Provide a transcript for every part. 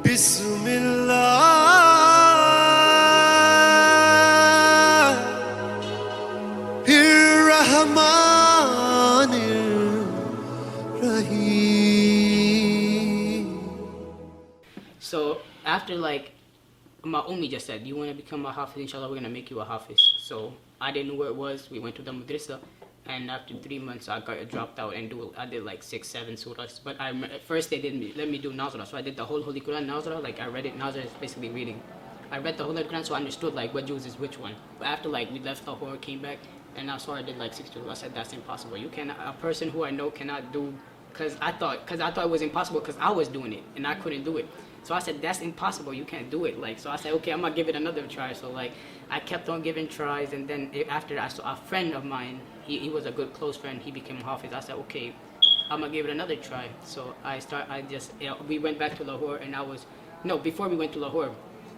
Ramadan So after like my Ummi just said, you want to become a Hafiz, inshallah we're going to make you a Hafiz. So I didn't know where it was. We went to the madrasa, and after 3 months I got dropped out and I did like 6-7 surahs. But at first they didn't let me do Nazra, so I did the whole Holy Quran Nazra. Like I read it. Nazra is basically reading. I read the whole Holy Quran, so I understood like what juz is which one. But after like we left Lahore, came back, and I saw I did like 6 juz. I said that's impossible. You cannot, a person who I know cannot do, because I thought it was impossible because I was doing it and I couldn't do it. So I said, that's impossible, you can't do it. Like, so I said, okay, I'm gonna give it another try. So like, I kept on giving tries, and then after that, I saw a friend of mine, he was a good close friend, he became Hafiz. I said, okay, I'm gonna give it another try. So we went back to Lahore, and before we went to Lahore,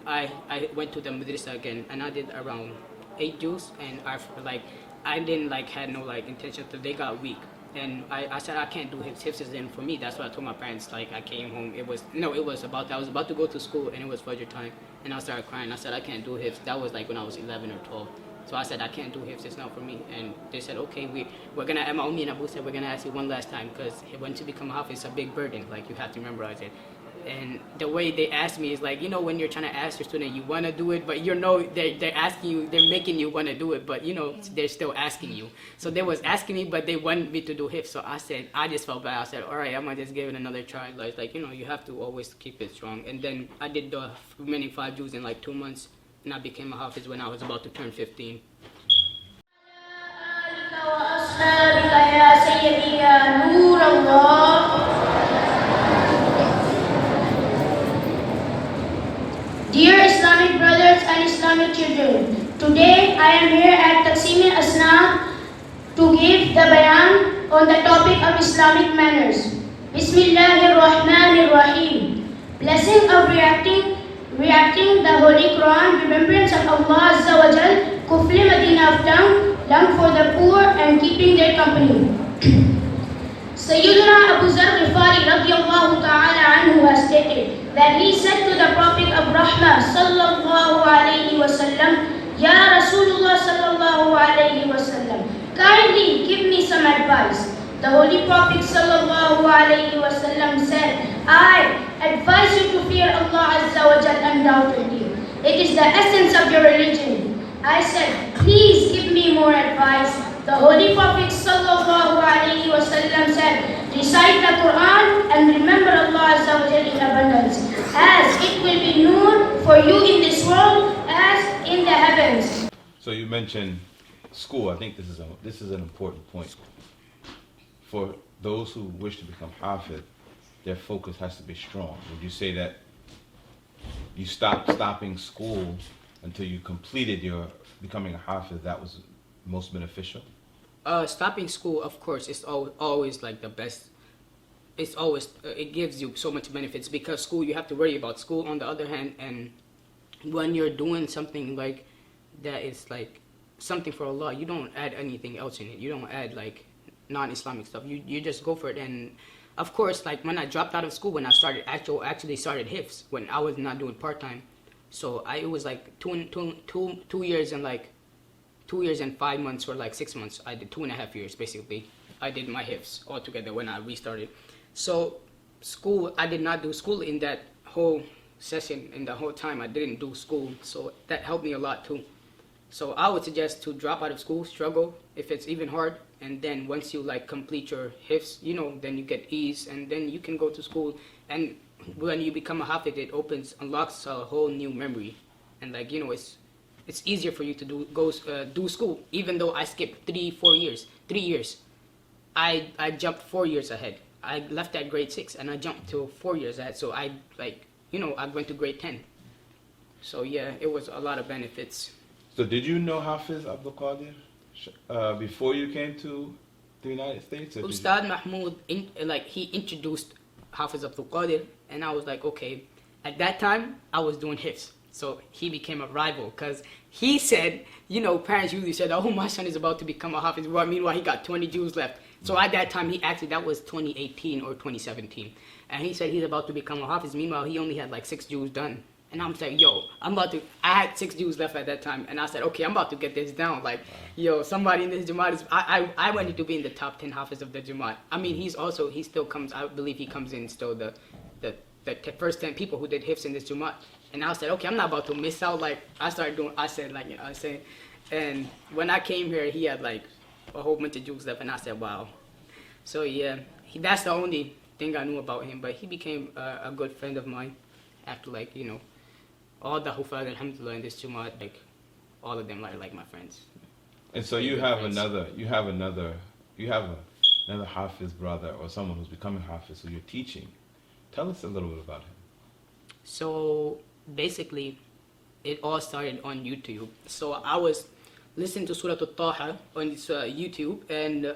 I went to the madrasa again, and I did around 8 juz, and I didn't had no intention to, they got weak. And I said I can't do hifz isn't for me. That's what I told my parents. Like I came home, it was about that. I was about to go to school and it was Fajr time, and I started crying. I said I can't do hifz. That was like when I was 11 or 12. So I said I can't do hifz. It's not for me. And they said okay, we're gonna. And my Ummi and Abu said we're gonna ask you one last time, because when to become a hafiz, it's a big burden. Like you have to memorize it. And the way they asked me is like, when you're trying to ask your student, you want to do it, but they're asking you, they're making you want to do it, but they're still asking you. So they was asking me, but they wanted me to do hifz. So I just felt bad. I said, all right, I'm gonna just give it another try. Like you have to always keep it strong. And then I did the remaining 5 juz in like 2 months, and I became a hafiz when I was about to turn 15. Dear Islamic brothers and Islamic children, today I am here at Taqsim al-Asnaf to give the bayan on the topic of Islamic manners. Bismillahir-Rahmanir-Rahim. Blessing of reacting the Holy Quran, remembrance of Allah Azza wa Jal, Kufli Madina of tongue, lung for the poor and keeping their company. Sayyidina Abu Zar Ghifari radiyallahu ta'ala anhu has stated that he said to the Prophet of Rahmah sallallahu alayhi wa sallam, Ya Rasulullah sallallahu alayhi wa sallam, kindly give me some advice. The Holy Prophet sallallahu alayhi wa sallam said, I advise you to fear Allah Azza wa Jal undoubtedly. It is the essence of your religion. I said, please give me more advice. The Holy Prophet sallallahu alayhi wa sallam said, recite the Quran and remember Allah Azza wa Jalla in abundance, as it will be noor for you in this world as in the heavens. So you mentioned school. I think this is an important point. For those who wish to become Hafiz, their focus has to be strong. Would you say that you stopping school until you completed your becoming a Hafiz, that was most beneficial? Stopping school, of course, is always like the best. It's always, it gives you so much benefits, because school, you have to worry about school on the other hand, and when you're doing something like that is like something for Allah, you don't add anything else in it. You don't add like non-Islamic stuff. You just go for it. And of course, like when I dropped out of school, when I actually started hifz, when I was not doing part-time, so it was like 2 years and like 2 years and 5 months, or like 6 months. I did 2.5 years basically. I did my hifz altogether when I restarted. So school, I did not do school in that whole session. In the whole time I didn't do school, so that helped me a lot too. So I would suggest to drop out of school, struggle if it's even hard, and then once you like complete your hifz, then you get ease, and then you can go to school. And when you become a hafiz, it unlocks a whole new memory, and like it's easier for you to do school. Even though I skipped 3 years, I jumped 4 years ahead. I left at grade 6 and I jumped to 4 years ahead. So I went to grade 10. So yeah, it was a lot of benefits. So did you know Hafiz Abdul Qadir before you came to the United States? Ustad Mahmoud, he introduced Hafiz Abdul Qadir, and I was like, okay. At that time, I was doing hifz. So he became a rival, because he said, parents usually said, oh, my son is about to become a hafiz. Well, meanwhile, he got 20 juz left. So at that time, that was 2018 or 2017. And he said he's about to become a hafiz. Meanwhile, he only had like 6 juz done. And I'm saying, yo, I had 6 juz left at that time. And I said, okay, I'm about to get this down. Like, yo, somebody in this Jamaat is, I wanted to be in the top 10 hafiz of the Jamaat. I mean, he still comes, I believe he comes in still the first 10 people who did hifz in this Jamaat. And I said, okay, I'm not about to miss out. Like, I said, like, you know what I'm saying? And when I came here, he had like a whole bunch of juz left. And I said, wow. So yeah, that's the only thing I knew about him. But he became a good friend of mine after, like, you know, all the Hufaz, alhamdulillah, in this Jumu'ah, like, all of them are like my friends. And so you have another Hafiz brother or someone who's becoming Hafiz who you're teaching. Tell us a little bit about him. So basically, it all started on YouTube. So I was listening to Surah Al-Taha on YouTube, and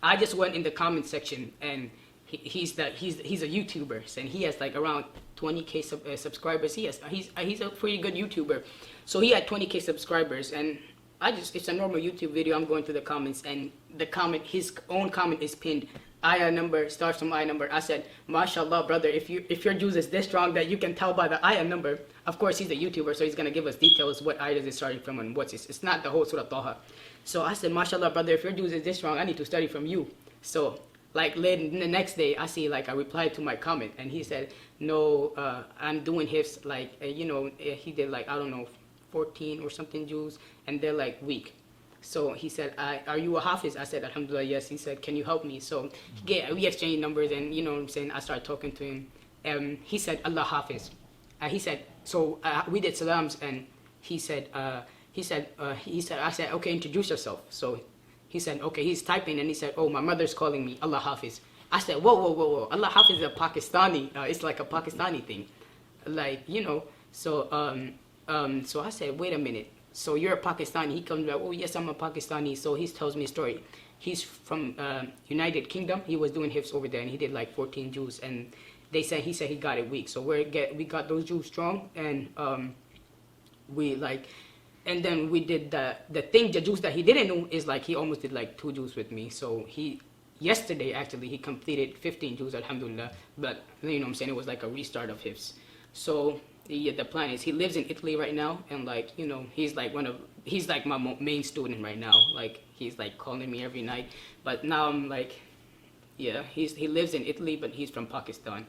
I just went in the comment section, and he's a YouTuber, and he has like around 20K subscribers. He's a pretty good YouTuber. So he had 20K subscribers, and it's a normal YouTube video. I'm going through the comments, and his own comment is pinned. Ayah number starts from ayah number. I said, MashaAllah, brother, if your juz is this strong that you can tell by the ayah number. Of course, he's a YouTuber, so he's gonna give us details what ayah is starting from and what's it's not the whole Surah Taha. So I said, MashaAllah, brother, if your juz is this strong, I need to study from you. So like the next day, I see like I replied to my comment, and he said, no, I'm doing hifz, like, he did like, I don't know, 14 or something juz, and they're like weak. So he said, are you a hafiz? I said, alhamdulillah, yes. He said, can you help me? So we exchanged numbers, and you know what I'm saying, I started talking to him. He said, Allah hafiz. He said, so we did salams, and I said, okay, introduce yourself. So he said, okay, he's typing, and he said, oh, my mother's calling me, Allah hafiz. I said, whoa. Allah hafiz is a Pakistani, it's like a Pakistani thing. Like, you know, so I said, wait a minute. So you're a Pakistani. He comes back, oh yes, I'm a Pakistani. So he tells me a story. He's from United Kingdom. He was doing hifz over there, and he did like 14 juz, and he said he got it weak. So we got those juz strong, and and then we did the juz that he didn't know is like he almost did like 2 juz with me. So yesterday actually he completed 15 juz, alhamdulillah. But you know what I'm saying, it was like a restart of hifz. So the plan is he lives in Italy right now, and like, you know, he's like my main student right now. Like, he's like calling me every night. But now I'm like, yeah, he lives in Italy, but he's from Pakistan.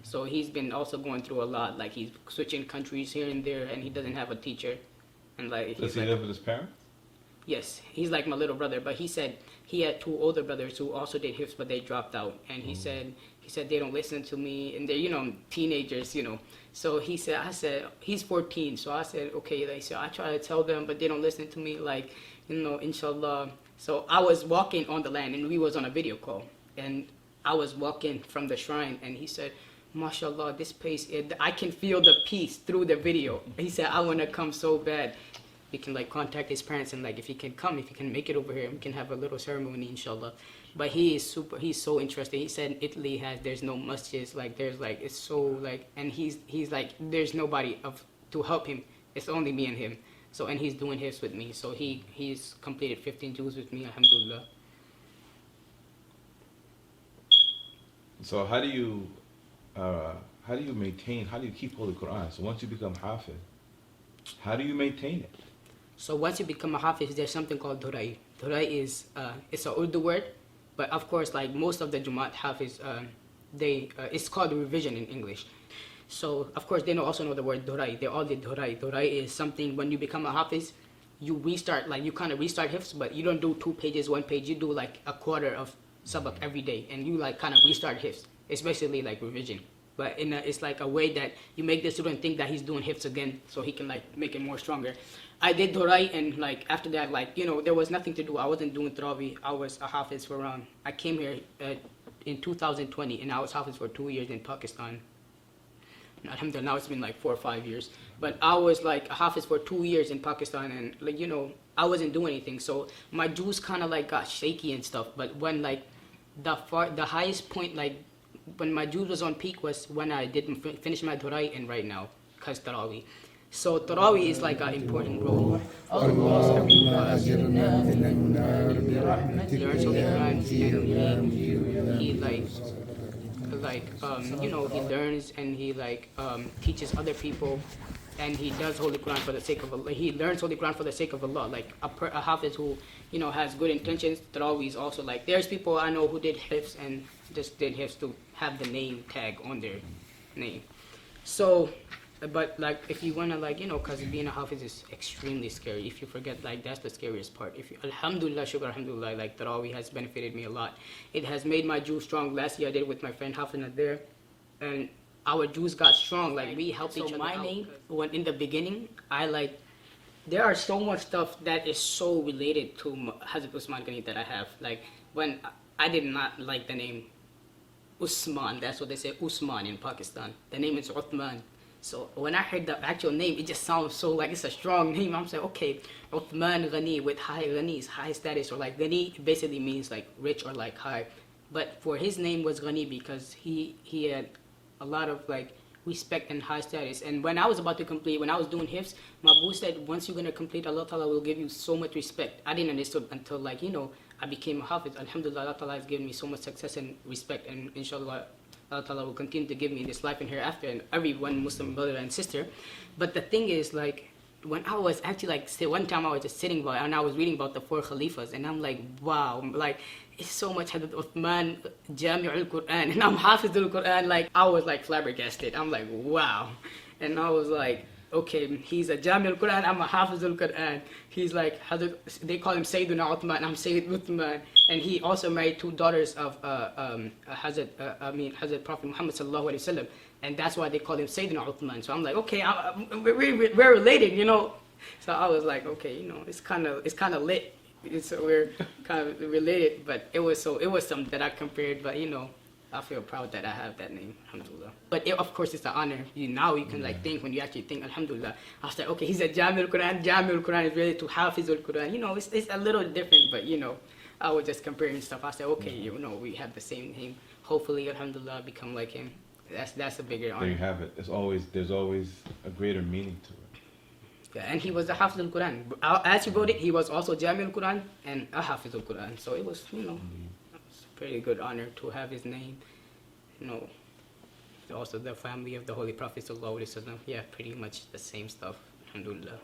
So he's been also going through a lot. Like, he's switching countries here and there, and he doesn't have a teacher. And like, does he live with his parents? Yes, he's like my little brother. But he said he had 2 older brothers who also did hifz, but they dropped out. And he said they don't listen to me, and they're, you know, teenagers, you know. So I said, he's 14. So I said, okay, I try to tell them, but they don't listen to me, like, you know, inshallah. So I was walking on the land, and we was on a video call, and I was walking from the shrine, and he said, MashaAllah, this place, I can feel the peace through the video. He said, I want to come so bad. We can like contact his parents, and like if he can make it over here, we can have a little ceremony, inshallah. But he's so interested. He said Italy there's no masjids, like there's like, it's so like, and he's like, there's nobody to help him. It's only me and him. So, and he's doing his with me. So he's completed 15 juz with me, alhamdulillah. So how do you keep Holy Quran? So once you become Hafiz, how do you maintain it? So once you become a Hafiz, there's something called Dhurai. Dhurai is, it's an Urdu word, but of course, like most of the Jamaat Hafiz, it's called revision in English. So of course, they also know the word Dhurai. They all did Dhurai. Dhurai is something, when you become a Hafiz, you restart, like you kind of restart hifz, but you don't do 2 pages, 1 page. You do like a quarter of sabak every day, and you like kind of restart hifz. It's basically like revision. But it's like a way that you make the student think that he's doing hifz again, so he can like make it more stronger. I did Dhurai, and like after that, like, you know, there was nothing to do. I wasn't doing Trawi. I was a Hafiz for around, I came here in 2020, and I was Hafiz for 2 years in Pakistan. And alhamdulillah, now it's been like 4 or 5 years. But I was like a Hafiz for 2 years in Pakistan, and like, you know, I wasn't doing anything. So my juz kind of like got shaky and stuff. But when like the highest point, like when my juz was on peak was when I didn't finish my Dhurai, and right now, because Tarawi. So Taraweeh is like an important role. اللهم أجرنا من النار برحمتك Learns Holy يا Quran مجير يا and مجير يا he مجير. you know, he learns and he teaches other people, and he does Holy Quran for the sake of Allah. He learns Holy Quran for the sake of Allah. Like a hafiz who, you know, has good intentions. Taraweeh is also like, there's people I know who did hifz and just did hifz to have the name tag on their name. So, but like if you wanna, like, you know, cause being a hafiz is extremely scary. If you forget, like, that's the scariest part. If you, alhamdulillah, shukr, alhamdulillah, like Taraweeh has benefited me a lot. It has made my Jews strong. Last year I did it with my friend Hafiz there, and our Jews got strong. Like we helped each other. My name, when in the beginning, there are so much stuff that is so related to Hazrat Usman Ghani that I have. Like when I did not like the name Usman, that's what they say, Usman in Pakistan. The name is Uthman. So when I heard the actual name, it just sounds so like it's a strong name. I'm saying, okay, Uthman Ghani with high Ghani, high status, or like Ghani basically means like rich or like high. But for his name was Ghani because he had a lot of like respect and high status. And when I was about to complete, when I was doing hifz, my boo said, once you're gonna complete, Allah Ta'ala will give you so much respect. I didn't understand until, like, you know, I became a hafiz. Alhamdulillah, Allah Ta'ala has given me so much success and respect, and inshallah Allah Ta'ala will continue to give me this life and hereafter, and every one Muslim brother and sister. But the thing is, like, when I was actually like, say one time I was just sitting by and I was reading about the 4 Khalifas, and I'm like, wow, like it's so much Hadith Uthman, Jami' al-Quran, and I'm Hafiz al-Quran. Like I was like flabbergasted. I'm like, wow. And I was like, okay, he's a Jami' al-Quran, I'm a Hafiz al-Quran. He's like, they call him Sayyiduna Uthman, I'm Sayyid Uthman. And he also married 2 daughters of Hazrat Prophet Muhammad sallallahu alaihi wasallam, and that's why they call him Sayyidina Uthman. So I'm like, okay, we're related, you know. So I was like, okay, you know, it's kind of lit. We're kind of related, but it was something that I compared. But you know, I feel proud that I have that name, alhamdulillah. But of course, it's an honor. Now you can like think, when you actually think, alhamdulillah. I was like, okay, he's a Jami' al-Quran. Jami' al-Quran is related to Hafiz al-Quran. You know, it's a little different, but you know, I was just comparing stuff. I said, okay, you know, we have the same name. Hopefully, alhamdulillah, become like him. That's a bigger honor. There you have it. There's always a greater meaning to it. Yeah, and he was a Hafiz al-Quran. As you wrote it, he was also Jami' al-Quran and a Hafiz al-Quran. So it was, you know, it's a pretty good honor to have his name. You know, also the family of the Holy Prophet sallallahu alaihi wasallam. Yeah, pretty much the same stuff. Alhamdulillah.